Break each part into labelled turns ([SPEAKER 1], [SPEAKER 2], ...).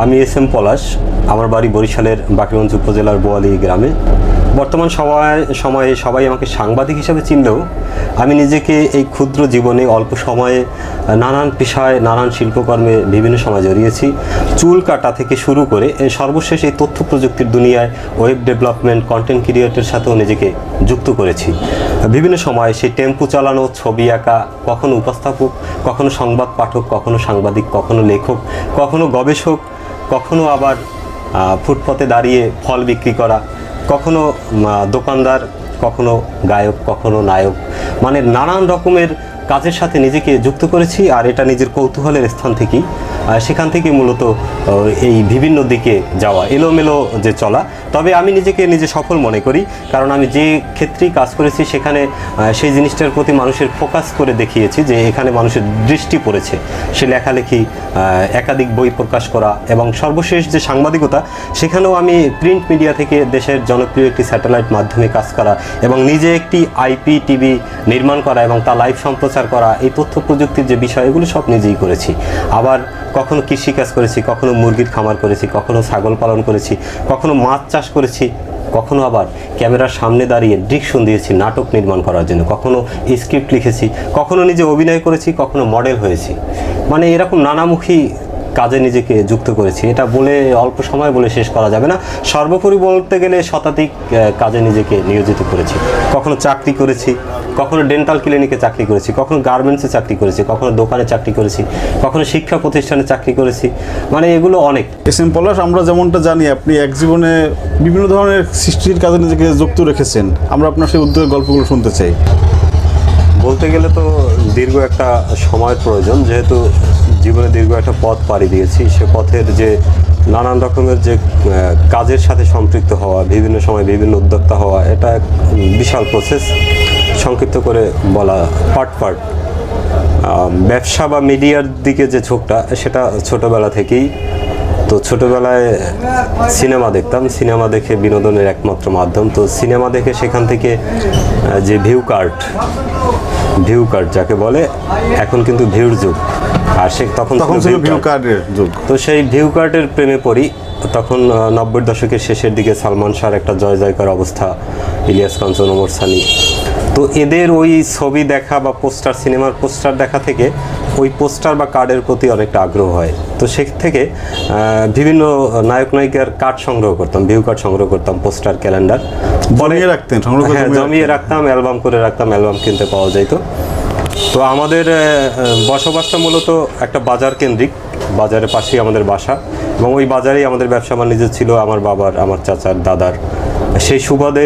[SPEAKER 1] আমি S M পলাশ, আমার বাড়ি বরিশালের বাকেরগঞ্জ উপজেলার বোয়ালি গ্রামে। বর্তমান সময়ে সবাই আমাকে সাংবাদিক হিসেবে চিনলেও আমি নিজেকে এই ক্ষুদ্র জীবনে অল্প সময়ে নানান পেশায়, নানান শিল্পকর্মে বিভিন্ন সময় জড়িয়েছি। চুল কাটা থেকে শুরু করে সর্বশেষ এই তথ্য প্রযুক্তির দুনিয়ায় ওয়েব ডেভেলপমেন্ট, কন্টেন্ট ক্রিয়েটরের সাথেও নিজেকে যুক্ত করেছি। বিভিন্ন সময় সেই টেম্পু চালানো, ছবি আঁকা, কখনো উপস্থাপক, কখনো সংবাদ পাঠক, কখনো সাংবাদিক, কখনো লেখক, কখনো গবেষক, কখনো আবার ফুটপাতে দাঁড়িয়ে ফল বিক্রি করা, কখনো দোকানদার, কখনো গায়ক, কখনো নায়ক, মানে নানান রকমের কাজের সাথে নিজেকে যুক্ত করেছি। আর এটা নিজের কৌতূহলের স্থান থেকেই, সেখান থেকে মূলত এই বিভিন্ন দিকে যাওয়া, এলোমেলো যে চলা। তবে আমি নিজে সফল মনে করি, কারণ আমি যে ক্ষেত্রেই কাজ করেছি সেখানে সেই জিনিসটার প্রতি মানুষের ফোকাস করে দেখিয়েছি যে এখানে মানুষের দৃষ্টি পড়েছে। সে লেখালেখি, একাধিক বই প্রকাশ করা এবং সর্বশেষ যে সাংবাদিকতা, সেখানেও আমি প্রিন্ট মিডিয়া থেকে দেশের জনপ্রিয় একটি স্যাটেলাইট মাধ্যমে কাজ করা এবং নিজে একটি IPTV নির্মাণ করা এবং তা লাইভ সম্প্রচার করা, এই তথ্য প্রযুক্তির যে বিষয়, এগুলো সব নিজেই করেছি। আবার কখনো কৃষিকাজ করেছি, কখনো মুরগির খামার করেছি, কখনো ছাগল পালন করেছি, কখনো মাছ চাষ করেছি, কখনো আবার ক্যামেরার সামনে দাঁড়িয়ে ডিরেকশন দিয়েছি নাটক নির্মাণ করার জন্য, কখনো স্ক্রিপ্ট লিখেছি, কখনো নিজে অভিনয় করেছি, কখনো মডেল হয়েছি। মানে এরকম নানামুখী কাজে নিজেকে যুক্ত করেছি। এটা বলে অল্প সময় বলে শেষ করা যাবে না। সর্বোপরি বলতে গেলে শতাধিক কাজে নিজেকে নিয়োজিত করেছি। কখনো চাকরি করেছি, কখনো ডেন্টাল ক্লিনিকে চাকরি করেছি, কখনো গার্মেন্টসে চাকরি করেছি, কখনো দোকানে চাকরি করেছি, কখনো শিক্ষা প্রতিষ্ঠানে চাকরি করেছি। মানে এগুলো অনেক।
[SPEAKER 2] এস এম পলাশ, আমরা যেমনটা জানি আপনি এক জীবনে বিভিন্ন ধরনের সৃষ্টির কাজে নিজেকে যুক্ত রেখেছেন। আমরা আপনার সেই উদ্যোগের গল্পগুলো শুনতে চাই।
[SPEAKER 1] বলতে গেলে তো দীর্ঘ একটা সময়ের প্রয়োজন, যেহেতু জীবনে দীর্ঘ একটা পথ পাড়ি দিয়েছি। সে পথের যে নানান রকমের যে কাজের সাথে সম্পৃক্ত হওয়া, বিভিন্ন সময় বিভিন্ন উদ্যোক্তা হওয়া, এটা এক বিশাল প্রসেস। সংক্ষিপ্ত করে বলা, পার্ট ব্যবসা বা মিডিয়ার দিকে যে ঝোঁকটা, সেটা ছোটোবেলা থেকেই। তো ছোটোবেলায় সিনেমা দেখতাম, সিনেমা দেখে বিনোদনের একমাত্র মাধ্যম। তো সিনেমা দেখে সেখান থেকে যে ভিউ কার্ড যাকে বলে, এখন কিন্তু ভিউর যুগ, আর তখন ছিল ভিউ কার্ডের যুগ। তো সেই ভিউ কার্ডের প্রেমে পড়ি। তখন 90-এর দশকের শেষের দিকে সালমান শাহর একটা জয় জয়কার অবস্থা, ইলিয়াস কাঞ্চন, ওমর সানি। তো এদের ওই ছবি দেখা বা পোস্টার, সিনেমার পোস্টার দেখা থেকে ওই পোস্টার বা কার্ডের প্রতি অনেকটা আগ্রহ হয়। তো সে থেকে বিভিন্ন নায়ক নায়িকার কার্ড সংগ্রহ করতাম, ভিউ কার্ড সংগ্রহ করতাম, পোস্টার, ক্যালেন্ডার জমিয়ে রাখতাম, অ্যালবাম করে রাখতাম, অ্যালবাম কিনতে পাওয়া যেত। তো আমাদের বসবাসটা মূলত একটা বাজার কেন্দ্রিক, বাজারের পাশেই আমাদের বাসা এবং ওই বাজারেই আমাদের ব্যবসা বাণিজ্য ছিল আমার বাবার, আমার চাচার, দাদার। সেই সুবাদে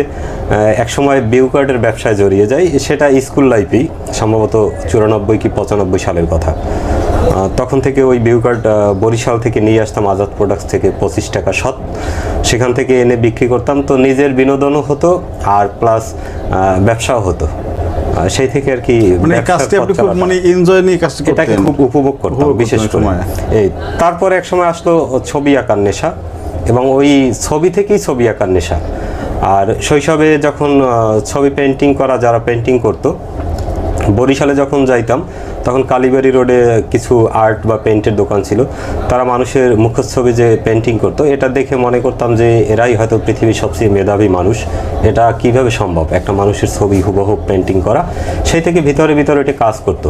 [SPEAKER 1] একসময় ভিউ কার্ডের ব্যবসায় জড়িয়ে যাই। সেটা স্কুল লাইফেই, সম্ভবত 94 কি 95 সালের কথা। তখন থেকে ওই ভিউ কার্ড বরিশাল থেকে নিয়ে আসতাম, আজাদ প্রোডাক্টস থেকে 25 টাকা শত, সেখান থেকে এনে বিক্রি করতাম। তো নিজের বিনোদনও হতো আর প্লাস ব্যবসাও হতো। সেই থেকে আর কি এটাকে খুব উপভোগ করতাম বিশেষ করে। এই তারপরে এক সময় আসলো ছবি আঁকার নেশা এবং ওই ছবি থেকেই ছবি আঁকার নেশা। আর শৈশবে যখন ছবি পেন্টিং করা, যারা পেন্টিং করতো, বরিশালে যখন যাইতাম তখন কালীবাড়ি রোডে কিছু আর্ট বা পেন্টের দোকান ছিল। তারা মানুষের মুখচ্ছবি যে পেন্টিং করতো, এটা দেখে মনে করতাম যে এরাই হয়তো পৃথিবীর সবচেয়ে মেধাবী মানুষ। এটা কিভাবে সম্ভব, একটা মানুষের ছবি হুবহু পেন্টিং করা? সেই থেকে ভিতরে এটা কাজ করতো।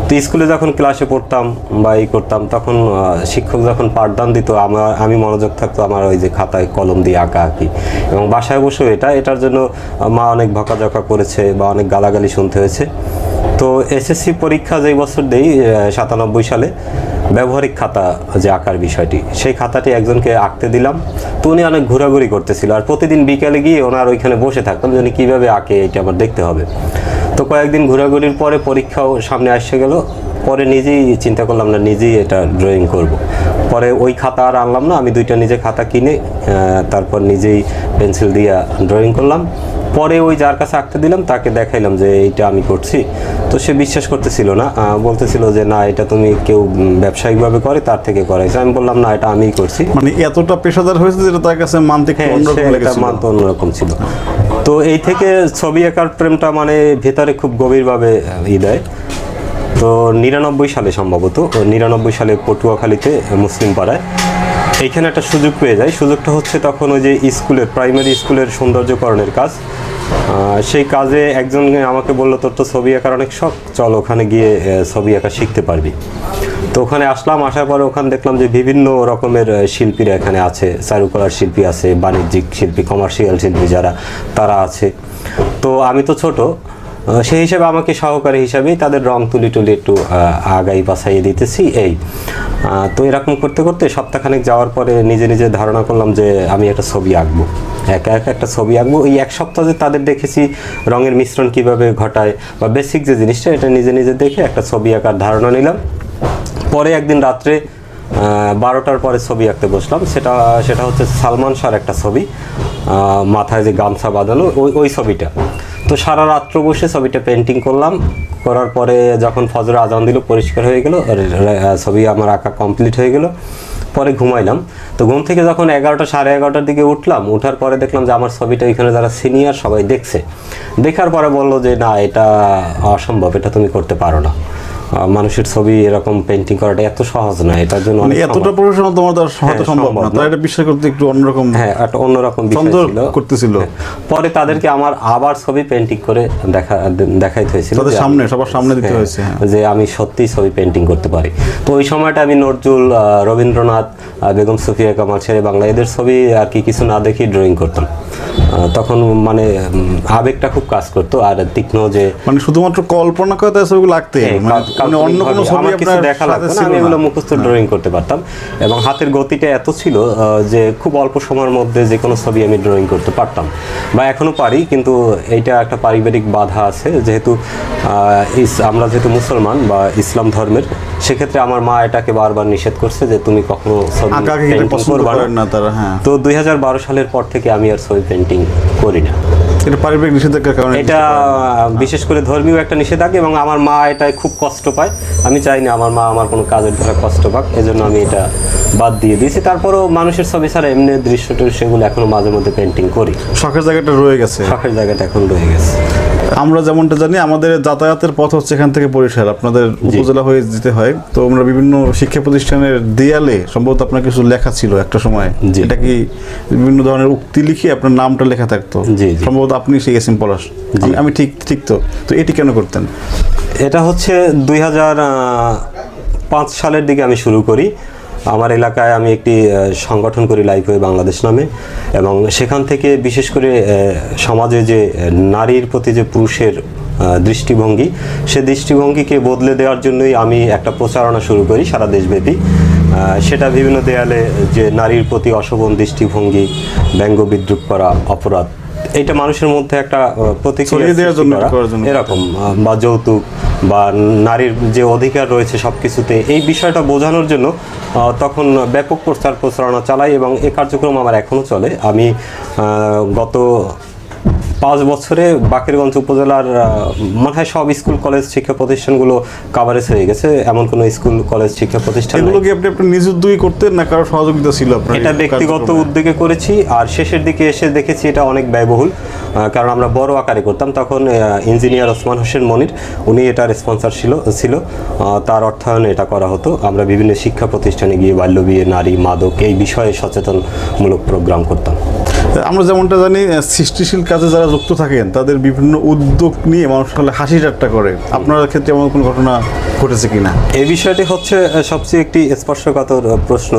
[SPEAKER 1] তো স্কুলে যখন ক্লাসে পড়তাম বা করতাম, তখন শিক্ষক যখন পাঠদান দিত, আমি মনোযোগ থাকতো আমার ওই যে খাতায় কলম দিয়ে আঁকি এবং বাসায় বসেও এটার জন্য মা অনেক বকাঝকা করেছে বা অনেক গালাগালি শুনতে হয়েছে। তো SSC পরীক্ষা যেই বছর দেই 97 সালে, ব্যবহারিক খাতা যে আঁকার বিষয়টি, সেই খাতাটি একজনকে আঁকতে দিলাম। তো উনি অনেক ঘোরাঘুরি করতেছিল আর প্রতিদিন বিকালে গিয়ে ওনার ওইখানে বসে থাকতাম যে উনি কীভাবে আঁকে, এটা আমার দেখতে হবে। তো কয়েকদিন ঘোরাঘুরির পরে পরীক্ষাও সামনে আসে গেল। পরে নিজেই চিন্তা করলাম না, নিজেই এটা ড্রয়িং করব। পরে ওই খাতা আর আনলাম না, আমি 2টা নিজে খাতা কিনে তারপর নিজেই পেন্সিল দিয়ে ড্রয়িং করলাম। পরে ওই যার কাছে আঁকতে দিলাম তাকে দেখাইলাম যে এইটা আমি করছি। তো সে বিশ্বাস করতেছিল না, বলতেছিল যে না, এটা তুমি কেউ ব্যবসায়িকভাবে করে তার থেকে করাইছো। আমি বললাম না, এটা আমিই করছি।
[SPEAKER 2] মানে এতটা পেশাদার হয়েছে যেটা তার কাছে মানতে
[SPEAKER 1] অন্যরকম ছিল। তো এই থেকে ছবি আঁকার প্রেমটা মানে ভেতরে খুব গভীরভাবে দেয়। তো 99 সালে সম্ভবত, 99 সালে পটুয়াখালীতে মুসলিম পাড়ায় এইখানে একটা সুযোগ পেয়ে যাই। সুযোগটা হচ্ছে তখন ওই যে স্কুলের, প্রাইমারি স্কুলের সৌন্দর্যকরণের কাজ। সেই কাজে একজন আমাকে বললো, তোর তো ছবি আঁকার অনেক শখ, চল ওখানে গিয়ে ছবি আঁকা শিখতে পারবি। তো ওখানে আসলাম, আসার পরে ওখানে দেখলাম যে বিভিন্ন রকমের শিল্পীরা এখানে আছে। চারুকলার শিল্পী আছে, বাণিজ্যিক শিল্পী, কমার্শিয়াল শিল্পী যারা, তারা আছে। তো আমি তো ছোট, সেই হিসেবে আমাকে সহকারী হিসাবেই তাদের রং তুলি একটু আগাই বাছাইয়ে দিতেছি এই। তো এরকম করতে করতে সপ্তাহখানেক যাওয়ার পরে নিজে নিজে ধারণা করলাম যে আমি একটা ছবি আঁকবো, একা একা একটা ছবি আঁকবো। এই এক সপ্তাহ যে তাদের দেখেছি রঙের মিশ্রণ কিভাবে ঘটায় বা বেসিক যে জিনিসটা, এটা নিজে নিজে দেখে একটা ছবি আঁকার ধারণা নিলাম। পরে একদিন রাত্রে 12টার পরে ছবি আঁকতে বসলাম। সেটা হচ্ছে সালমান শাহর একটা ছবি, মাথায় যে গামছা বাঁধানো, ওই ছবিটা। তো সারা রাত্র বসে ছবিটা পেন্টিং করলাম। করার পরে যখন ফজর আজান দিল, পরিষ্কার হয়ে গেল, ছবি আমার আঁকা কমপ্লিট হয়ে গেল। পরে ঘুমাইলাম। তো ঘুম থেকে যখন 11টা সাড়ে 11টার দিকে উঠলাম, উঠার পরে দেখলাম যে আমার ছবিটা ওইখানে যারা সিনিয়র সবাই দেখছে। দেখার পরে বললো যে না, এটা অসম্ভব, এটা তুমি করতে পারো না। মানুষের ছবি এরকম পেন্টিং করাটা এত সহজ না, এটার জন্য
[SPEAKER 2] এতটা প্রফেশনাল তোমার দ্বারা হয়তো সম্ভব না, তাই এটা বিশ্বাস করতে একটু অন্যরকম,
[SPEAKER 1] একটা অন্যরকম বিষয় ছিল,
[SPEAKER 2] করতেছিল।
[SPEAKER 1] পরে তাদেরকে আমার আবার ছবি পেন্টিং করে দেখাইতে হয়েছিল,
[SPEAKER 2] তাদের সামনে, সবার সামনে দিতে হয়েছে
[SPEAKER 1] যে আমি সত্যিই ছবি পেন্টিং করতে পারি। তো ওই সময়টা আমি নজরুল, রবীন্দ্রনাথ, বেগম সুফিয়া কামাল, শেরে বাংলা, এদের ছবি আর কি কিছু না দেখি ড্রয়িং করতাম। তখন মানে আবেগটা খুব কাজ করতো, আর তীক্ষ্ণ যে
[SPEAKER 2] মানে শুধুমাত্র কল্পনা করে তাই ছবিগুলো আঁকতে, মানে অন্য কোনো ছবি
[SPEAKER 1] কিছু দেখা লাগতো না, আমি এগুলো মুখস্থ ড্রয়িং করতে পারতাম। এবং হাতের গতিটা এত ছিল যে খুব অল্প সময়ের মধ্যে যে কোনো ছবি আমি ড্রয়িং করতে পারতাম, বা এখনো পারি। কিন্তু এইটা একটা পারিবারিক বাধা আছে, যেহেতু আমরা যেহেতু মুসলমান বা ইসলাম ধর্মের, সেক্ষেত্রে আমার মা এটাকে বারবার নিষেধ করছে যে তুমি কখনো ছবি পেন্টিং করবা না। তো 2012 সালের পর থেকে আমি আর ছবি পেন্টিং করি না।
[SPEAKER 2] এটা পারিবারিক নিষেধাজ্ঞার কারণে,
[SPEAKER 1] এটা বিশেষ করে ধর্মীয় একটা নিষেধাজ্ঞা, এবং আমার মা এটাই খুব কষ্ট পায়। আমি চাই না আমার মা আমার কোনো কাজের দ্বারা কষ্ট পাক, এজন্য আমি এটা বাদ দিয়ে দিয়েছি। তারপরেও মানুষের ছবি ছাড়া এমনি দৃশ্য সেগুলো এখনো মাঝে মধ্যে পেন্টিং করি।
[SPEAKER 2] শখের জায়গাটা রয়ে গেছে,
[SPEAKER 1] শখের জায়গাটা এখন রয়ে গেছে।
[SPEAKER 2] আমরা যেমনটা জানি আমাদের যাতায়াতের পথ হচ্ছে এখান থেকে বরিশাল, আপনাদের উপজেলা হয়ে যেতে হয়। তো আমরা বিভিন্ন শিক্ষা প্রতিষ্ঠানের দেয়ালে সম্ভবত আপনার কিছু লেখা ছিল একটা সময়, এটা কি বিভিন্ন ধরনের উক্তি লিখে আপনার নামটা লেখা থাকতো? সম্ভবত আপনি সেই এসএম পলাশ, আমি ঠিক তো এটি কেন করতেন?
[SPEAKER 1] এটা হচ্ছে 2005 সালের দিকে আমি শুরু করি। আমার এলাকায় আমি একটি সংগঠন করি, লাইফওয়ে বাংলাদেশ নামে, এবং সেখান থেকে বিশেষ করে সমাজে যে নারীর প্রতি যে পুরুষের দৃষ্টিভঙ্গি, সে দৃষ্টিভঙ্গিকে বদলে দেওয়ার জন্যই আমি একটা প্রচারণা শুরু করি সারা দেশব্যাপী। সেটা বিভিন্ন দেয়ালে যে নারীর প্রতি অশোভন দৃষ্টিভঙ্গি, ব্যঙ্গ বিদ্রুপ করা অপরাধ, এইটা মানুষের মধ্যে একটা প্রতিক্রিয়া এরকম, বা যৌতুক বা নারীর যে অধিকার রয়েছে সব কিছুতে, এই বিষয়টা বোঝানোর জন্য তখন ব্যাপক প্রচারণা চালাই, এবং এই কার্যক্রম আমার এখনও চলে। আমি গত 5 বছরে বাকেরগঞ্জ উপজেলার মনে হয় সব স্কুল কলেজ শিক্ষা প্রতিষ্ঠানগুলো কাভারেজ হয়ে গেছে, এমন কোনো স্কুল কলেজ শিক্ষা প্রতিষ্ঠান।
[SPEAKER 2] এগুলো কি আপনি নিজ উদ্যোগে করতেন না কারো সহযোগিতা ছিল আপনার?
[SPEAKER 1] এটা ব্যক্তিগত উদ্যোগে করেছি, আর শেষের দিকে এসে দেখেছি এটা অনেক ব্যয়বহুল, কারণ আমরা বড় আকারে করতাম। তখন ইঞ্জিনিয়ার ওসমান হোসেন মনির, উনি এটার স্পন্সর ছিল, তার অর্থায়নে এটা করা হতো। আমরা বিভিন্ন শিক্ষা প্রতিষ্ঠানে গিয়ে বাল্যবিয়ে, নারী, মাদক এই বিষয়ে সচেতনমূলক প্রোগ্রাম করতাম।
[SPEAKER 2] আমরা যেমনটা জানি সৃষ্টিশীল কাজে যারা যুক্ত থাকেন তাদের বিভিন্ন উদ্যোগ নিয়ে মানুষ হাসি ঠাট্টা করে, আপনার ক্ষেত্রে এমন কোনো ঘটনা ঘটেছে কিনা?
[SPEAKER 1] এই বিষয়টি হচ্ছে সবচেয়ে একটি স্পর্শকাতর প্রশ্ন।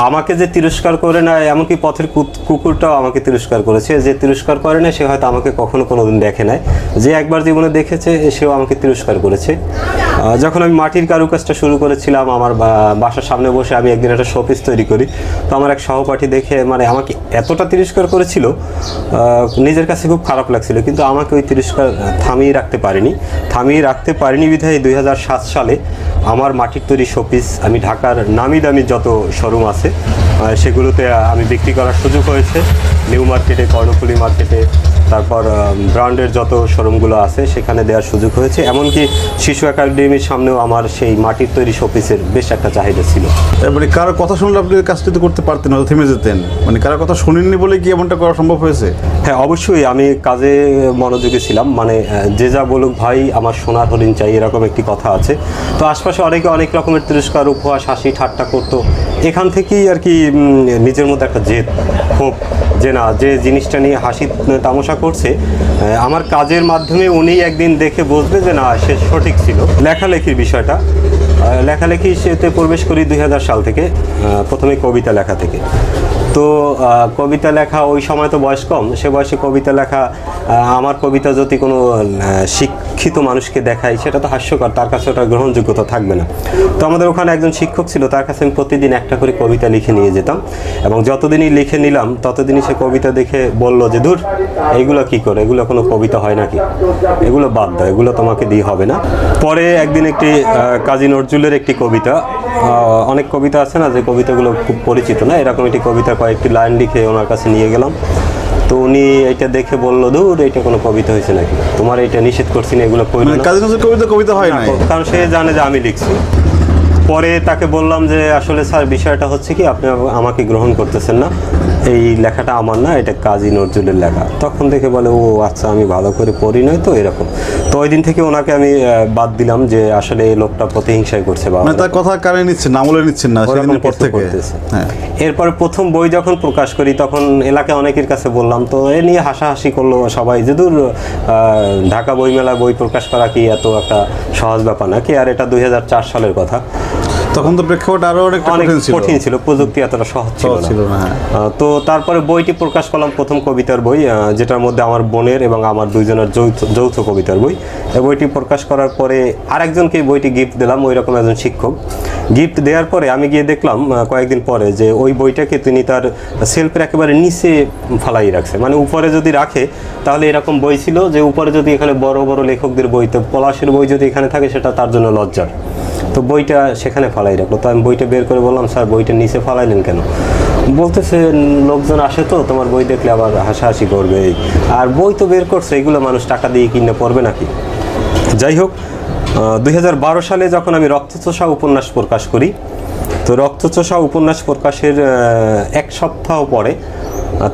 [SPEAKER 1] আমাকে যে তিরস্কার করে না, এমনকি পথের কুকুরটাও আমাকে তিরস্কার করেছে। যে তিরস্কার করে না সে হয়তো আমাকে কোনোদিন দেখে নাই, যে একবার জীবনে দেখেছে সেও আমাকে তিরস্কার করেছে। যখন আমি মাটির কারুকাজটা শুরু করেছিলাম, আমার বাসার সামনে বসে আমি একদিন একটা শোপিস তৈরি করি, তো আমার এক সহপাঠী দেখে মানে আমাকে এতটা তিরস্কার করেছিল, নিজের কাছে খুব খারাপ লাগছিল, কিন্তু আমাকে ওই তিরস্কার থামিয়ে রাখতে পারিনি বিধায় 2007 সালে আমার মাটির তৈরি শোপিস আমি ঢাকার নামি দামি যত শোরুম আছে সেগুলোতে আমি বিক্রি করার সুযোগ হয়েছে। নিউ মার্কেটে, কর্ণফুলী মার্কেটে, তারপর ব্র্যান্ডের যত শোরুমগুলো আছে সেখানে দেওয়ার সুযোগ হয়েছে। এমনকি শিশু একাডেমির সামনেও আমার সেই মাটির তৈরি শোপিসের বেশ একটা চাহিদা ছিল।
[SPEAKER 2] মানে কারো কথা শুনলে আপনি কাজটি তো করতে পারতেন, হয়তো থেমে যেতেন, মানে কারো কথা শুনেননি বলে কি এমনটা করা সম্ভব হয়েছে?
[SPEAKER 1] হ্যাঁ, অবশ্যই আমি কাজে মনোযোগী ছিলাম। মানে যে যা বলুক ভাই, আমার সোনার হরিণ চাই, এরকম একটি কথা আছে। তো আশপাশে অনেকে অনেক রকমের তিরস্কার, উপহাস, হাসি ঠাট্টা করতো, এখান থেকেই আর কি নিজের মধ্যে একটা জেদ, ক্ষোভ, যে না, যে জিনিসটা নিয়ে হাসি তামাশা করছে, আমার কাজের মাধ্যমে উনি একদিন দেখে বুঝবে যে না, সে সঠিক ছিল। লেখালেখির বিষয়টা, লেখালেখি সেতে প্রবেশ করি 2000 সাল থেকে, প্রথমে কবিতা লেখা থেকে। তো কবিতা লেখা, ওই সময় তো বয়স কম, সে বয়সে কবিতা লেখা, আমার কবিতা যদি কোনো শিক্ষিত মানুষকে দেখাই সেটা তো হাস্যকর, তার কাছে ওটা গ্রহণযোগ্যতা থাকবে না। তো আমাদের ওখানে একজন শিক্ষক ছিল, তার কাছে আমি প্রতিদিন একটা করে কবিতা লিখে নিয়ে যেতাম, এবং যতদিনই লিখে নিলাম ততদিনই সে কবিতা দেখে বলল যে দূর, এইগুলো কি করে, এগুলো কোনো কবিতা হয় নাকি, এগুলো বাদ দাও, এগুলো তোমাকে দিয়ে হবে না। পরে একদিন একটি কাজী নজরুলের একটি কবিতা, অনেক কবিতা আছে না যে কবিতাগুলো খুব পরিচিত না, এরকম একটি কবিতা কয়েকটি লাইন লিখে ওনার কাছে নিয়ে গেলাম। তো উনি এটা দেখে বললো, দূর, এটা কোনো কবিতা হয়েছে নাকি, তোমার এটা নিষেধ করছি না, এগুলো
[SPEAKER 2] কাজী নজরুল কবিতা হয় না,
[SPEAKER 1] কারণ সে জানে যে আমি লিখছি। পরে তাকে বললাম যে আসলে স্যার, বিষয়টা হচ্ছে কি, আপনি আমাকে গ্রহণ করতেছেন না, এই লেখাটা আমার না, এটা কাজী নজরুলের লেখা। তখন দেখে বলে, ও আচ্ছা, আমি ভালো করে পড়ি নাই তো, এরকম। তো ওই দিন থেকে ওনাকে আমি বাদ দিলাম, যে আসলে এই লোকটা প্রতিহিংসাই করছে, বা
[SPEAKER 2] তার কথা কানে নিচ্ছেন না, আমলে নিচ্ছেন না, সেদিনের পর থেকে।
[SPEAKER 1] এরপরে প্রথম বই যখন প্রকাশ করি, তখন এলাকায় অনেকের কাছে বললাম, তো এ নিয়ে হাসাহাসি করলো সবাই, যে দূর, ঢাকা বইমেলা বই প্রকাশ করা কি এত একটা সহজ ব্যাপার নাকি, আর এটা 2004 সালের কথা।
[SPEAKER 2] তখন তো প্রেক্ষাপট আরো অনেক
[SPEAKER 1] কঠিন ছিল, প্রযুক্তি এতটা সহজ ছিল না। তো তারপরে বইটি প্রকাশ করলাম, প্রথম কবিতার বই, যেটার মধ্যে আমার বোনের এবং আমার দুইজনের যৌথ কবিতার বই। এই বইটি প্রকাশ করার পরে আরেকজনকে বইটি গিফট দিলাম, ওই রকম একজন শিক্ষক। গিফট দেওয়ার পরে আমি গিয়ে দেখলাম কয়েকদিন পরে যে ওই বইটাকে তিনি তার সেলফের একেবারে নিচে ফালাই রাখছে। মানে উপরে যদি রাখে তাহলে এরকম বই ছিল যে উপরে যদি এখানে বড় বড় লেখকদের বই, তো পলাশের বই যদি এখানে থাকে সেটা তার জন্য লজ্জার। তো বইটা সেখানে ফালাই রাখলো। তো আমি বইটা বের করে বললাম, স্যার, বইটা নিচে ফালাইলেন কেন? বলতেছে, লোকজন আসে তো, তোমার বই দেখলে আবার হাসাহাসি করবে, আর বই তো বের করছে, এগুলো মানুষ টাকা দিয়ে কিনে পড়বে নাকি। যাই হোক, 2012 সালে যখন আমি রক্তচোষা উপন্যাস প্রকাশ করি, তো রক্তচোষা উপন্যাস প্রকাশের 1 সপ্তাহ পরে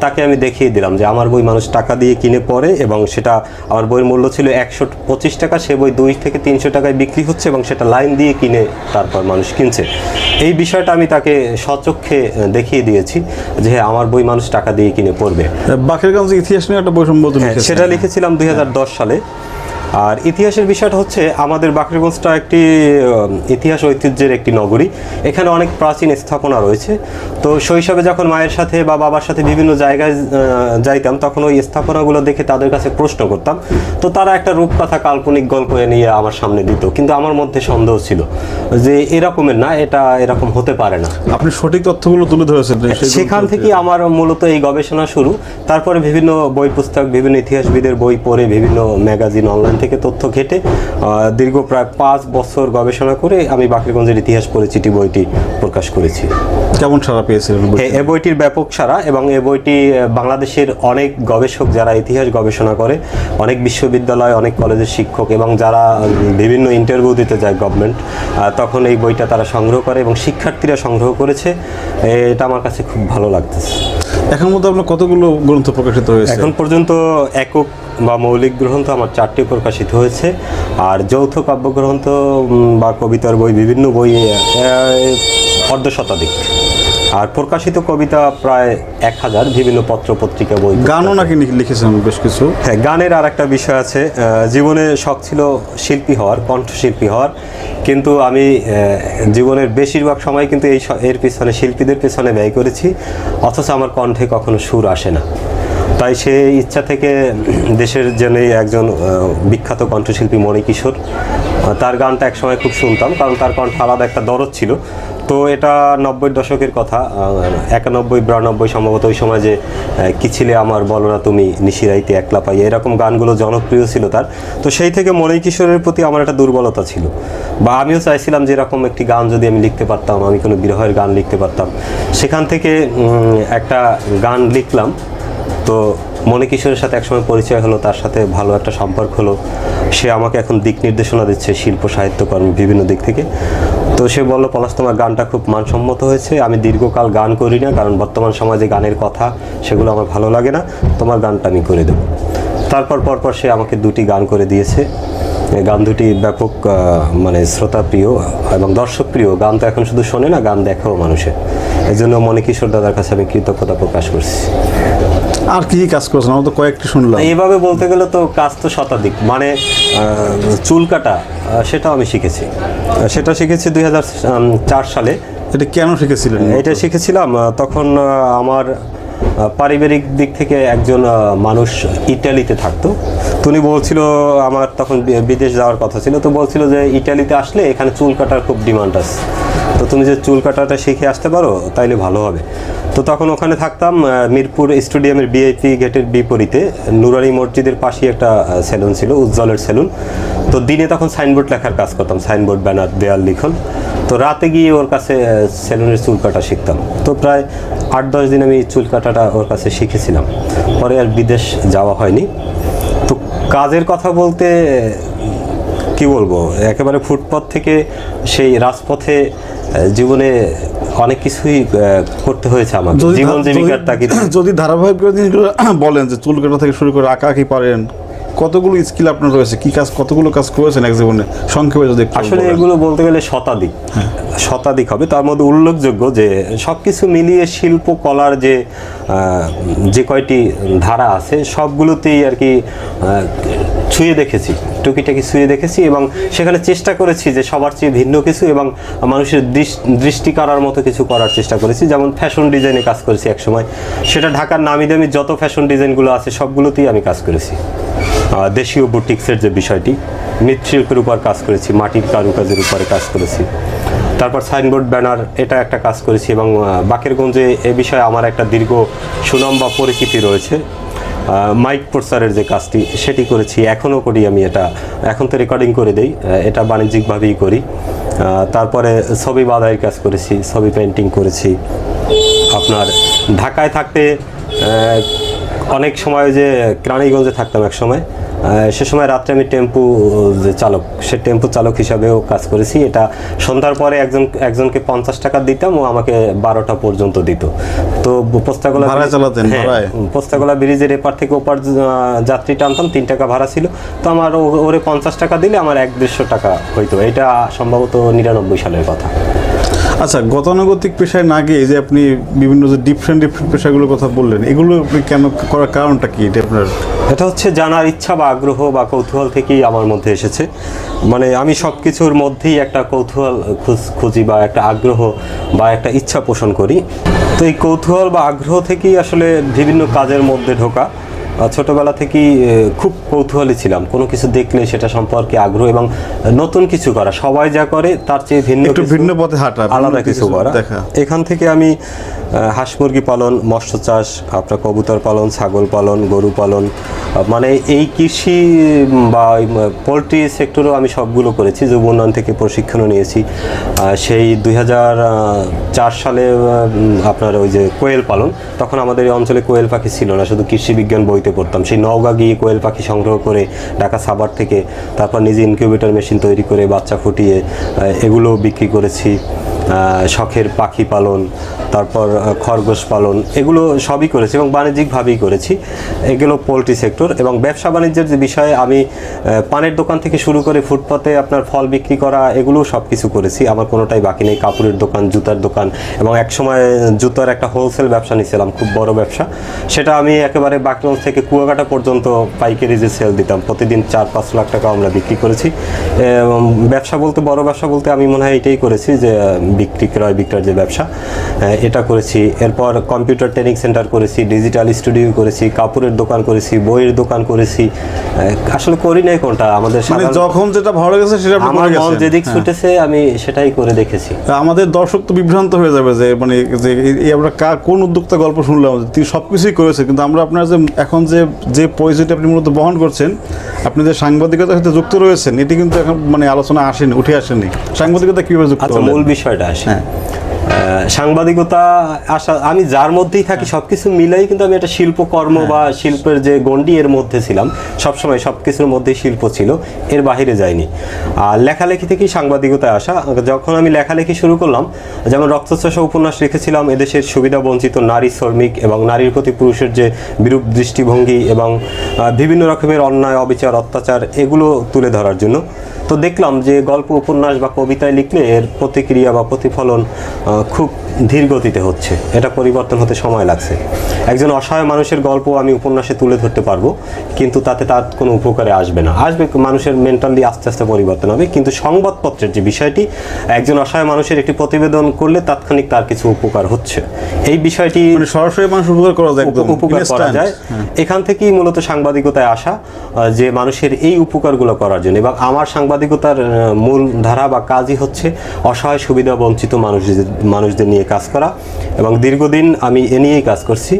[SPEAKER 1] তাকে আমি দেখিয়ে দিলাম যে আমার বই মানুষ টাকা দিয়ে কিনে পড়ে, এবং সেটা আমার বইয়ের মূল্য ছিল 125 টাকা, সে বই 200 থেকে 300 টাকায় বিক্রি হচ্ছে, এবং সেটা লাইন দিয়ে কিনে তারপর মানুষ কিনছে। এই বিষয়টা আমি তাকে সচক্ষে দেখিয়ে দিয়েছি যে হ্যাঁ, আমার বই মানুষ টাকা দিয়ে কিনে পড়বে।
[SPEAKER 2] বাকেরগঞ্জ ইতিহাস নিয়ে একটা বই সম্ভবত
[SPEAKER 1] সেটা লিখেছিলাম 2010 সালে। আর ইতিহাসের বিষয়টা হচ্ছে, আমাদের বাকেরগঞ্জটা একটি ইতিহাস ঐতিহ্যের একটি নগরী। এখানে অনেক প্রাচীন স্থাপনা রয়েছে। তো শৈশবে যখন মায়ের সাথে বা বাবার সাথে বিভিন্ন জায়গায় যাইতাম, তখন ওই স্থাপনাগুলো দেখে তাদের কাছে প্রশ্ন করতাম। তো তারা একটা রূপকথা, কাল্পনিক গল্প নিয়ে আমার সামনে দিত, কিন্তু আমার মধ্যে সন্দেহ ছিল যে এরকমের না, এটা এরকম হতে পারে না।
[SPEAKER 2] আপনি সঠিক তথ্যগুলো তুলে ধরেছেন,
[SPEAKER 1] সেখান থেকে আমার মূলত এই গবেষণা শুরু। তারপরে বিভিন্ন বই পুস্তক, বিভিন্ন ইতিহাসবিদের বই পড়ে, বিভিন্ন ম্যাগাজিন, অনলাইন থেকে তথ্য ঘেটে দীর্ঘ প্রায় 5 বছর গবেষণা করে আমি বাকেরগঞ্জের ইতিহাস পরিচিতি বইটি প্রকাশ করেছি।
[SPEAKER 2] কেমন সাড়া পেয়েছিলেন?
[SPEAKER 1] এই বইটির ব্যাপক সাড়া, এবং এই বইটি বাংলাদেশের অনেক গবেষক যারা ইতিহাস গবেষণা করে, অনেক বিশ্ববিদ্যালয়, অনেক কলেজের শিক্ষক, এবং যারা বিভিন্ন ইন্টারভিউ দিতে যায় গভর্নমেন্ট, তখন এই বইটা তারা সংগ্রহ করে, এবং শিক্ষার্থীরা সংগ্রহ করেছে। এটা আমার কাছে খুব ভালো লাগতেছে।
[SPEAKER 2] এখন মধ্যে আপনার কতগুলো গ্রন্থ প্রকাশিত হয়েছে?
[SPEAKER 1] এখন পর্যন্ত একক বা মৌলিক গ্রন্থ আমার 4টি প্রকাশিত হয়েছে, আর যৌথ কাব্যগ্রন্থ বা কবিতার বই, বিভিন্ন বই 1/2 আর প্রকাশিত কবিতা প্রায় 1000, বিভিন্ন পত্র পত্রিকা বই।
[SPEAKER 2] গানও নাকি লিখেছেন বেশ কিছু?
[SPEAKER 1] হ্যাঁ, গানের আর একটা বিষয় আছে। জীবনে শখ ছিল শিল্পী হওয়ার, কণ্ঠশিল্পী হওয়ার, কিন্তু আমি জীবনের বেশিরভাগ সময় কিন্তু এর পিছনে, শিল্পীদের পিছনে ব্যয় করেছি, অথচ আমার কণ্ঠে কখনো সুর আসে না। তাই সেই ইচ্ছা থেকে দেশের জন্যই একজন বিখ্যাত কণ্ঠশিল্পী মণিকিশোর, তার গানটা একসময় খুব শুনতাম, কারণ তার কণ্ঠ আলাদা একটা দরদ ছিল। তো এটা 90-র দশকের কথা, 91-92 সম্ভবত। ওই সময় যে কি ছিলে আমার, বলো না তুমি, নিশিরাইতে একলা পাই, এরকম গানগুলো জনপ্রিয় ছিল তার। তো সেই থেকে মণিকিশোরের প্রতি আমার একটা দুর্বলতা ছিল, বা আমিও চাইছিলাম যে এরকম একটি গান যদি আমি লিখতে পারতাম, আমি কোনো বিরহের গান লিখতে পারতাম। সেখান থেকে একটা গান লিখলাম। তো মণিকিশোরের সাথে একসময় পরিচয় হলো, তার সাথে ভালো একটা সম্পর্ক হলো। সে আমাকে এখন দিক নির্দেশনা দিচ্ছে শিল্প সাহিত্যকর্ম বিভিন্ন দিক থেকে। তো সে বললো, পলাশ, তোমার গানটা খুব মানসম্মত হয়েছে, আমি দীর্ঘকাল গান করি না, কারণ বর্তমান সমাজে গানের কথা সেগুলো আমার ভালো লাগে না, তোমার গানটা আমি করে দেবো। তারপর পরপর সে আমাকে 2টি গান করে দিয়েছে। এই গান দুটি ব্যাপক মানে শ্রোতা প্রিয় এবং দর্শক প্রিয়। গান তো এখন শুধু শোনে না, গান দেখাও মানুষের। এই জন্য মণিকিশোর দাদার কাছে আমি কৃতজ্ঞতা প্রকাশ করছি।
[SPEAKER 2] আর কি কাজ করছেন? আমরা তো কয়েকটি শুনলাম।
[SPEAKER 1] এইভাবে বলতে গেলে তো কাজ তো শতাধিক। মানে চুল কাটা সেটাও আমি শিখেছি। সেটা শিখেছি 2004 সালে।
[SPEAKER 2] এটা কেন শিখেছিলেন?
[SPEAKER 1] এটা শিখেছিলাম তখন আমার পারিবারিক দিক থেকে একজন মানুষ ইটালিতে থাকতো। তো উনি বলছিল, আমার তখন বিদেশ যাওয়ার কথা ছিল, তো বলছিল যে ইটালিতে আসলে এখানে চুল কাটার খুব ডিমান্ড আছে, তো তুমি যে চুল কাটাটা শিখে আসতে পারো তাইলে ভালো হবে। তো তখন ওখানে থাকতাম, মিরপুর স্টেডিয়ামের ভিআইপি গেটের বিপরীতে নুরানি মসজিদের পাশেই একটা সেলুন ছিল, উজ্জ্বলের সেলুন। তো দিনে তখন সাইনবোর্ড লেখার কাজ করতাম, সাইনবোর্ড, ব্যানার, দেয়াল লিখন। তো রাতে গিয়ে ওর কাছে সেলুনের চুল কাটা শিখতাম। তো প্রায় 8-10 দিন আমি চুল কাটাটা ওর কাছে শিখেছিলাম। পরে আর বিদেশ যাওয়া হয়নি। তো কাজের কথা বলতে কি বলবো, একেবারে ফুটপথ থেকে সেই রাজপথে জীবনে অনেক কিছুই করতে হয়েছে আমার জীবন জীবিকার তাগিদে।
[SPEAKER 2] যদি ধারাবাহিক জিনিসগুলো বলেন, যে চুল কাটা থেকে শুরু করে আঁকাআঁকি পারেন, কতগুলো স্কিল আপনার রয়েছে, কি কাজ, কতগুলো কাজ করেছেন এক জীবনে, সংক্ষেপে যদি
[SPEAKER 1] আসলে এগুলো বলতে গেলে শতাধিক হবে। তার মধ্যে উল্লেখযোগ্য যে সবকিছু মিলিয়ে শিল্প কলার যে কয়টি ধারা আছে সবগুলোতেই আর কি ছুঁয়ে দেখেছি, টুকিটাকি ছুঁয়ে দেখেছি, এবং সেখানে চেষ্টা করেছি যে সবার চেয়ে ভিন্ন কিছু এবং মানুষের দৃষ্টি কাড়ার মতো কিছু করার চেষ্টা করেছি। যেমন ফ্যাশন ডিজাইনে কাজ করেছি একসময়, সেটা ঢাকার নামি দামি যত ফ্যাশন ডিজাইনগুলো আছে সবগুলোতেই আমি কাজ করেছি। দেশীয় বুটিক্সের যে বিষয়টি, মৃৎশিল্পের উপর কাজ করেছি, মাটির কারুকাজের উপরে কাজ করেছি। তারপর সাইনবোর্ড, ব্যানার, এটা একটা কাজ করেছি। এবং বাকেরগঞ্জে এ বিষয়ে আমার একটা দীর্ঘ সুনাম বা পরিচিতি রয়েছে। মাইক প্রচারের যে কাজটি সেটি করেছি, এখনও করি আমি। এটা এখন তো রেকর্ডিং করে দেই, এটা বাণিজ্যিকভাবেই করি। তারপরে ছবি বাঁধাইয়ের কাজ করেছি, ছবি পেন্টিং করেছি। আপনার ঢাকায় থাকতে অনেক সময় যে কেরানীগঞ্জে থাকতাম এক সময়, সে সময় রাত্রে আমি টেম্পু যে চালক, সে টেম্পু চালক হিসাবেও কাজ করেছি। এটা সন্ধ্যার পরে একজনকে 50 টাকা দিতাম, ও আমাকে 12টা পর্যন্ত দিত। তো পোস্তাগোলা ব্রিজের এপার থেকে ওপার যাত্রী টানতাম, 3 টাকা ভাড়া ছিল। তো আমার ওরে 50 টাকা দিলে আমার 150 টাকা হইতো। এটা সম্ভবত 99 সালের কথা।
[SPEAKER 2] আচ্ছা, গতানুগতিক পেশায় না গিয়ে যে আপনি বিভিন্ন যে ডিফারেন্ট পেশাগুলোর কথা বললেন, এগুলো আপনি কেন করার কারণটা কি?
[SPEAKER 1] এটা হচ্ছে জানার ইচ্ছা বা আগ্রহ বা কৌতূহল থেকেই আমার মধ্যে এসেছে। মানে আমি সব কিছুর মধ্যেই একটা কৌতূহল খুঁজি বা একটা আগ্রহ বা একটা ইচ্ছা পোষণ করি। তো এই কৌতূহল বা আগ্রহ থেকেই আসলে বিভিন্ন কাজের মধ্যে ঢোকা। ছোটবেলা থেকেই খুব কৌতূহলী ছিলাম, কোনো কিছু দেখলে সেটা সম্পর্কে আগ্রহ এবং নতুন কিছু করা, সবাই যা করে তার চেয়ে ভিন্ন পথে হাঁটা, আলাদা কিছু করা। এখান থেকে আমি হাঁস মুরগি পালন, মৎস্য চাষ, আপনার কবুতর পালন, ছাগল পালন, গরু পালন, মানে এই কৃষি বা পোলট্রি সেক্টরেও আমি সবগুলো করেছি। যুব উন্নয়ন থেকে প্রশিক্ষণও নিয়েছি। সেই 2004 সালে আপনার ওই যে কোয়েল পালন, তখন আমাদের এই অঞ্চলে কোয়েল পাখি ছিল না, শুধু কৃষি বিজ্ঞান বইতে পড়তাম। সেই নওগাঁ গিয়ে কোয়েল পাখি সংগ্রহ করে ঢাকা সাভার থেকে, তারপর নিজে ইনকিউবেটর মেশিন তৈরি করে বাচ্চা ফুটিয়ে এগুলো বিক্রি করেছি। শখের পাখি পালন, তারপর খরগোশ পালন, এগুলো সবই করেছি এবং বাণিজ্যিকভাবেই করেছি। এগুলো পোলট্রি সেক্টর। এবং ব্যবসা বাণিজ্যের যে বিষয়ে আমি পানের দোকান থেকে শুরু করে ফুটপাতে আপনার ফল বিক্রি করা, এগুলো সব কিছু করেছি। আমার কোনোটাই বাকি নেই। কাপড়ের দোকান, জুতার দোকান, এবং একসময় জুতার একটা হোলসেল ব্যবসা নিয়েছিলাম, খুব বড় ব্যবসা। সেটা আমি একেবারে বাকরগঞ্জ থেকে কুয়াকাটা পর্যন্ত পাইকারি যে সেল দিতাম, প্রতিদিন 4-5 লাখ টাকা আমরা বিক্রি করেছি। ব্যবসা বলতে, বড় ব্যবসা বলতে আমি মনে হয় এটাই করেছি, যে ক্রয় বিক্রয়ের যে ব্যবসা, এটা করেছি। এরপর কম্পিউটার ট্রেনিং সেন্টার করেছি, ডিজিটাল স্টুডিও করেছি, কাপড়ের দোকান করেছি, বইয়ের দোকান করেছি। আসলে করি নাই কোনটা, আমাদের
[SPEAKER 2] যখন যেটা ভালো গেছে সেটা
[SPEAKER 1] আমার মন যেদিক ছুটেছে আমি সেটাই করে দেখেছি।
[SPEAKER 2] আমাদের দর্শক তো বিভ্রান্ত হয়ে যাবে যে মানে যে আমরা কোন উদ্যোক্তা গল্প শুনলাম, তিনি সবকিছুই করেছে, কিন্তু আমরা আপনার যে এখন যে পরিচয়টা আপনি মূলত বহন করছেন, আপনি যে সাংবাদিকতার সাথে যুক্ত রয়েছেন, এটি কিন্তু এখন মানে আলোচনা আসেনি, উঠে আসেনি। সাংবাদিকতা কিভাবে যুক্ত?
[SPEAKER 1] আচ্ছা, মূল বিষয়টা আসে। সাংবাদিকতা আসা, আমি যার মধ্যেই থাকি সবকিছু মিলাই, কিন্তু আমি একটা শিল্পকর্ম বা শিল্পের যে গণ্ডি এর মধ্যে ছিলাম, সবসময় সবকিছুর মধ্যেই শিল্প ছিল, এর বাইরে যাইনি। আর লেখালেখি থেকেই সাংবাদিকতায় আসা। যখন আমি লেখালেখি শুরু করলাম, যেমন রক্তচোষা উপন্যাস লিখেছিলাম এদেশের সুবিধা বঞ্চিত নারী শ্রমিক এবং নারীর প্রতি পুরুষের যে বিরূপ দৃষ্টিভঙ্গি এবং বিভিন্ন রকমের অন্যায়, অবিচার, অত্যাচার, এগুলো তুলে ধরার জন্য। তো দেখলাম যে গল্প, উপন্যাস বা কবিতায় লিখলে এর প্রতিক্রিয়া বা প্রতিফলন খুব ধীর গতিতে হচ্ছে, এটা পরিবর্তন হতে সময় লাগছে। একজন অসহায় মানুষের গল্প আমি উপন্যাসে তুলে ধরতে পারবো, কিন্তু তাতে তার কোনো উপকারে আসবে না। আসবে মানুষের মেন্টালি আস্তে আস্তে পরিবর্তন হবে, কিন্তু সংবাদপত্রের যে বিষয়টি, একজন অসহায় মানুষের একটি প্রতিবেদন করলে তাৎক্ষণিক তার কিছু উপকার হচ্ছে, এই বিষয়টি
[SPEAKER 2] সরাসরি মানুষ উপকার করা যায়,
[SPEAKER 1] উপকার করা যায়। এখান থেকেই মূলত সাংবাদিকতায় আসা, যে মানুষের এই উপকারগুলো করার জন্য। এবং আমার সাংবাদিকতার মূল ধারা বা কাজই হচ্ছে অসহায়, সুবিধা বঞ্চিত মানুষদের নিয়ে কাজ করা, এবং দীর্ঘদিন আমি এ নিয়েই কাজ করছি।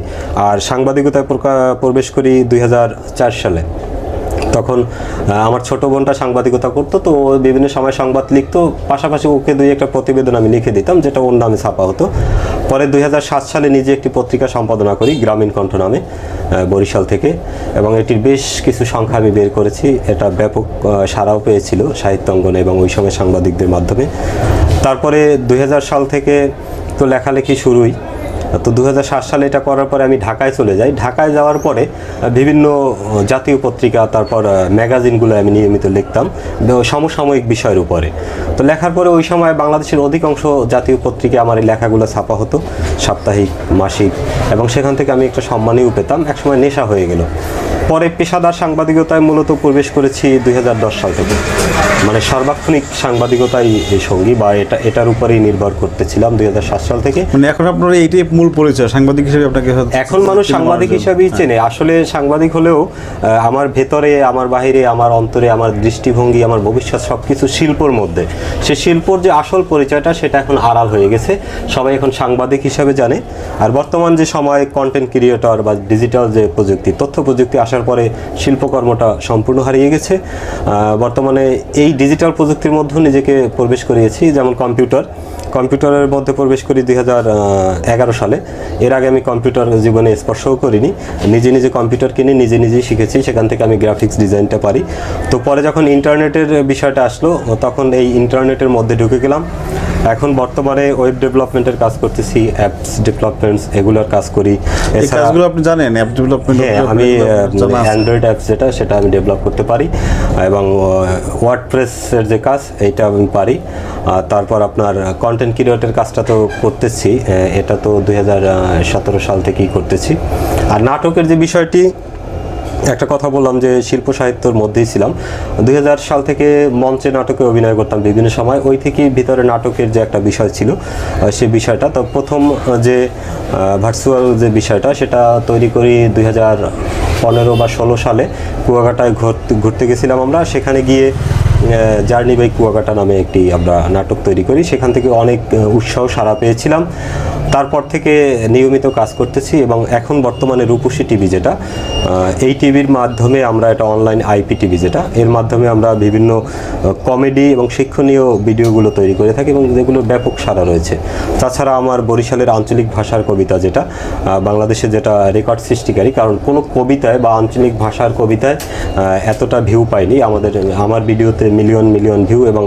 [SPEAKER 1] আর সাংবাদিকতায় প্রবেশ করি 2004 সালে। তখন আমার ছোট বোনটা সাংবাদিকতা করতো, তো ও বিভিন্ন সময় সংবাদ লিখতো, পাশাপাশি ওকে দুই একটা প্রতিবেদন আমি লিখে দিতাম, যেটা ওর নামে ছাপা হতো। পরে 2007 সালে নিজে একটি পত্রিকা সম্পাদনা করি, গ্রামীণ কণ্ঠ নামে, বরিশাল থেকে, এবং এটির বেশ কিছু সংখ্যা আমি বের করেছি। এটা ব্যাপক সাড়াও পেয়েছিল সাহিত্য অঙ্গনে এবং ওই সময় সাংবাদিকদের মাধ্যমে। তারপরে 2000 সাল থেকে তো লেখালেখি শুরুই। তো 2007 সালে এটা করার পরে আমি ঢাকায় চলে যাই। ঢাকায় যাওয়ার পরে বিভিন্ন জাতীয় পত্রিকা, তারপর ম্যাগাজিনগুলো আমি নিয়মিত লিখতাম সমসাময়িক বিষয়ের উপরে। তো লেখার পরে ওই সময় বাংলাদেশের অধিকাংশ জাতীয় পত্রিকায় আমার এই লেখাগুলো ছাপা হতো, সাপ্তাহিক, মাসিক, এবং সেখান থেকে আমি একটা সম্মানীয় পেতাম। একসময় নেশা হয়ে গেল। পরে পেশাদার সাংবাদিকতায় মূলত প্রবেশ করেছি 2010 সাল থেকে, মানে সার্বক্ষণিক সাংবাদিকতাই এই সঙ্গী, বা এটার উপরেই নির্ভর করতেছিলাম 2007 সাল থেকে।
[SPEAKER 2] মানে এখন আপনার এইটাই মূল পরিচয় সাংবাদিক হিসেবে আপনাকে?
[SPEAKER 1] এখন মানুষ সাংবাদিক হিসাবেই চেনে। আসলে সাংবাদিক হলেও আমার ভেতরে, আমার বাহিরে, আমার অন্তরে, আমার দৃষ্টিভঙ্গি, আমার ভবিষ্যৎ সবকিছু শিল্পর মধ্যে। সে শিল্পর যে আসল পরিচয়টা, সেটা এখন আড়াল হয়ে গেছে, সবাই এখন সাংবাদিক হিসাবে জানে। আর বর্তমান যে সময় কন্টেন্ট ক্রিয়েটর বা ডিজিটাল যে প্রযুক্তি, তথ্য প্রযুক্তি আসার পরে শিল্পকর্মটা সম্পূর্ণ হারিয়ে গেছে। বর্তমানে এই ডিজিটাল প্রযুক্তির মধ্যে নিজেকে প্রবেশ করিয়েছি, যেমন কম্পিউটারের মধ্যে প্রবেশ করি 2011 সালে। এর আগে আমি কম্পিউটার জীবনে স্পর্শও করিনি, নিজে কম্পিউটার কিনে নিজেই শিখেছি, সেখান থেকে আমি গ্রাফিক্স ডিজাইনটা পারি। তো পরে যখন ইন্টারনেটের বিষয়টা আসলো, তখন এই ইন্টারনেটের মধ্যে ঢুকে গেলাম। এখন বর্তমানে ওয়েব ডেভেলপমেন্টের কাজ করতেছি, অ্যাপস ডেভেলপমেন্টস, এগুলোর কাজ করি।
[SPEAKER 2] এছাড়া কাজগুলো আপনি জানেন? App development?
[SPEAKER 1] হ্যাঁ, আমি অ্যান্ড্রয়েড অ্যাপস সেটা আমি ডেভেলপ করতে পারি, এবং ওয়ার্ডপ্রেসের যে কাজ, এইটা আমি পারি। তারপর আপনার কন্টেন্ট ক্রিয়েটরের কাজটা তো করতেছি, এটা তো 2017 সাল থেকেই করতেছি। আর নাটকের যে বিষয়টি, একটা কথা বললাম যে শিল্প সাহিত্যের মধ্যেই ছিলাম। 2000 সাল থেকে মঞ্চে নাটকে অভিনয় করতাম বিভিন্ন সময়, ওই থেকেই ভিতরে নাটকের যে একটা বিষয় ছিল, সেই বিষয়টা তো প্রথম যে ভার্চুয়াল যে বিষয়টা, সেটা তৈরি করি 2015 বা 16 সালে। কুয়াকাটায় ঘুরতে গেছিলাম আমরা, সেখানে গিয়ে জার্নি বাই কুয়াকাটা নামে একটি আমরা নাটক তৈরি করি। সেখান থেকে অনেক উৎসাহ সাড়া পেয়েছিলাম। তারপর থেকে নিয়মিত কাজ করতেছি, এবং এখন বর্তমানে রূপসী টিভি, যেটা এই টিভির মাধ্যমে আমরা, এটা অনলাইন আইপি টিভি, যেটা এর মাধ্যমে আমরা বিভিন্ন কমেডি এবং শিক্ষণীয় ভিডিওগুলো তৈরি করে থাকি, এবং যেগুলোর ব্যাপক সাড়া রয়েছে। তাছাড়া আমার বরিশালের আঞ্চলিক ভাষার কবিতা, যেটা বাংলাদেশে যেটা রেকর্ড সৃষ্টিকারী, কারণ কোনো কবিতায় বা আঞ্চলিক ভাষার কবিতায় এতটা ভিউ পাইনি। আমার ভিডিওতে মিলিয়ন ভিউ, এবং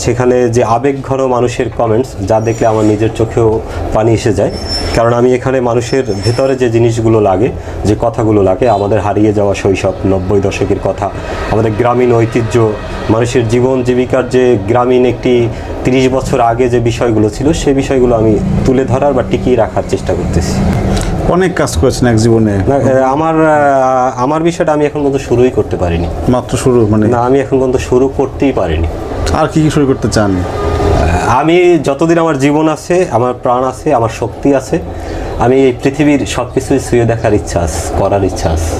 [SPEAKER 1] সেখানে যে আবেগঘন মানুষের কমেন্টস, যা দেখলে আমার নিজের চোখেও পানি এসে যায়। কারণ আমি এখানে মানুষের ভেতরে যে জিনিসগুলো লাগে, যে কথাগুলো লাগে, আমাদের হারিয়ে যাওয়া শৈশব, 90 দশকের কথা, আমাদের গ্রামীণ ঐতিহ্য, মানুষের জীবন জীবিকার যে গ্রামীণ একটি 30 বছর আগে যে বিষয়গুলো ছিল, সেই বিষয়গুলো আমি তুলে ধরার বা টিকিয়ে রাখার চেষ্টা করতেছি।
[SPEAKER 2] অনেক কাজ করেছেন এক জীবনে।
[SPEAKER 1] আমার বিষয়টা আমি এখন পর্যন্ত শুরুই করতে পারিনি।
[SPEAKER 2] মাত্র শুরু? মানে
[SPEAKER 1] না, আমি এখন পর্যন্ত শুরু করতেই পারিনি।
[SPEAKER 2] আর কি শুরু করতে চান?
[SPEAKER 1] আমি যতদিন আমার জীবন আছে, আমার প্রাণ আছে, আমার শক্তি আছে, আমি এই পৃথিবীর সব কিছুই ছুঁয়ে দেখার ইচ্ছা আছে, করার ইচ্ছা আছে।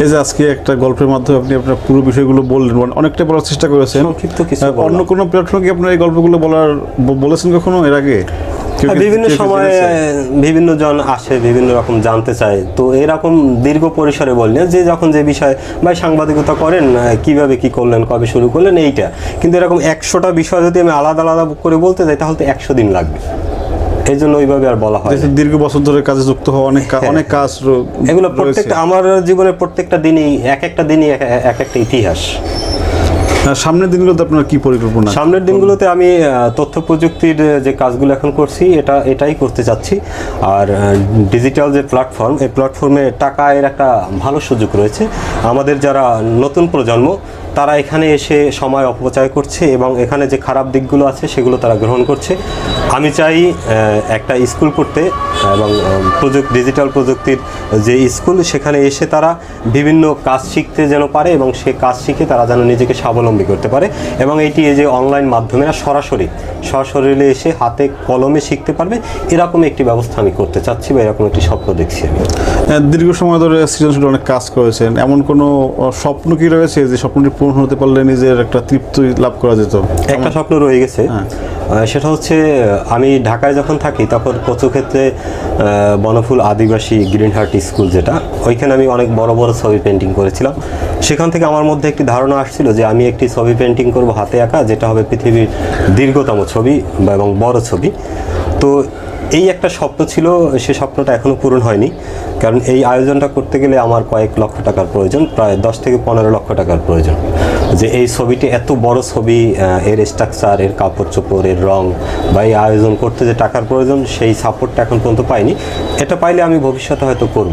[SPEAKER 2] এই যে আজকে একটা গল্পের মাধ্যমে আপনি আপনার পুরো বিষয়গুলো বললেন, অনেকটা বলার চেষ্টা করেছেন।
[SPEAKER 1] সংক্ষিপ্ত কিছু
[SPEAKER 2] অন্য কোনো প্ল্যাটফর্মে কি আপনার এই গল্পগুলো বলেছেন কখনো এর আগে?
[SPEAKER 1] বিভিন্ন সময়ে বিভিন্ন জন আসে, বিভিন্ন রকম জানতে চায়, তো এরকম দীর্ঘ পরিসরে বললেন যে যখন যে বিষয়, ভাই সাংবাদিকতা করেন, কিভাবে কি করলেন, কবে শুরু করলেন, এইটা। কিন্তু এরকম 100টা বিষয় যদি আমি আলাদা করে বলতে যাই, তাহলে তো 100 দিন লাগবে। এই জন্য ওইভাবে আর বলা হয় না।
[SPEAKER 2] দীর্ঘ বছর ধরে কাজে যুক্ত হওয়া অনেক কাজ
[SPEAKER 1] এগুলো প্রত্যেকটা আমার জীবনের প্রত্যেকটা দিনই এক একটা একটা ইতিহাস।
[SPEAKER 2] সামনের দিনগুলোতে আপনার কি পরিকল্পনা?
[SPEAKER 1] সামনের দিনগুলোতে আমি তথ্য প্রযুক্তির যে কাজগুলো এখন করছি এটাই করতে চাচ্ছি। আর ডিজিটাল যে প্ল্যাটফর্ম, এই প্ল্যাটফর্মে টাকা এর একটা ভালো সুযোগ রয়েছে। আমাদের যারা নতুন প্রজন্ম তারা এখানে এসে সময় অপচয় করছে এবং এখানে যে খারাপ দিকগুলো আছে সেগুলো তারা গ্রহণ করছে। আমি চাই একটা স্কুল করতে এবং ডিজিটাল প্রযুক্তির যে স্কুল, সেখানে এসে তারা বিভিন্ন কাজ শিখতে যেন পারে এবং সে কাজ শিখে তারা যেন নিজেকে স্বাবলম্বী করতে পারে। এবং এই যে অনলাইন মাধ্যমে না সরাসরি এসে হাতে কলমে শিখতে পারবে, এরকম একটি ব্যবস্থা আমি করতে চাচ্ছি বা এরকম একটি স্বপ্ন দেখছি আমি।
[SPEAKER 2] দীর্ঘ সময় ধরে সৃজনশীল অনেক কাজ করেছেন, এমন কোনো স্বপ্ন কি রয়েছে যে স্বপ্নটি পূরণ হতে পারলে নিজের একটা তৃপ্তি লাভ করা যেত?
[SPEAKER 1] একটা স্বপ্ন রয়ে গেছে, সেটা হচ্ছে আমি ঢাকায় যখন থাকি তখন কচুক্ষেত্রে বনফুল আদিবাসী গ্রিন হার্ট স্কুল, যেটা ওইখানে আমি অনেক বড় বড় ছবি পেন্টিং করেছিলাম। সেখান থেকে আমার মধ্যে একটি ধারণা আসছিল যে আমি একটি ছবি পেন্টিং করব হাতে আঁকা, যেটা হবে পৃথিবীর দীর্ঘতম ছবি এবং বড় ছবি। তো এই একটা স্বপ্ন ছিল, সে স্বপ্নটা এখনও পূরণ হয়নি। কারণ এই আয়োজনটা করতে গেলে আমার কয়েক লক্ষ টাকার প্রয়োজন, প্রায় 10 থেকে 15 লক্ষ টাকার প্রয়োজন। যে এই ছবিটি এত বড় ছবি, এর স্ট্রাকচার, এর কাপড় চোপড়, এর রং বা এই আয়োজন করতে যে টাকার প্রয়োজন, সেই সাপোর্টটা এখন পর্যন্ত পাইনি। এটা পাইলে আমি ভবিষ্যতে হয়তো করব।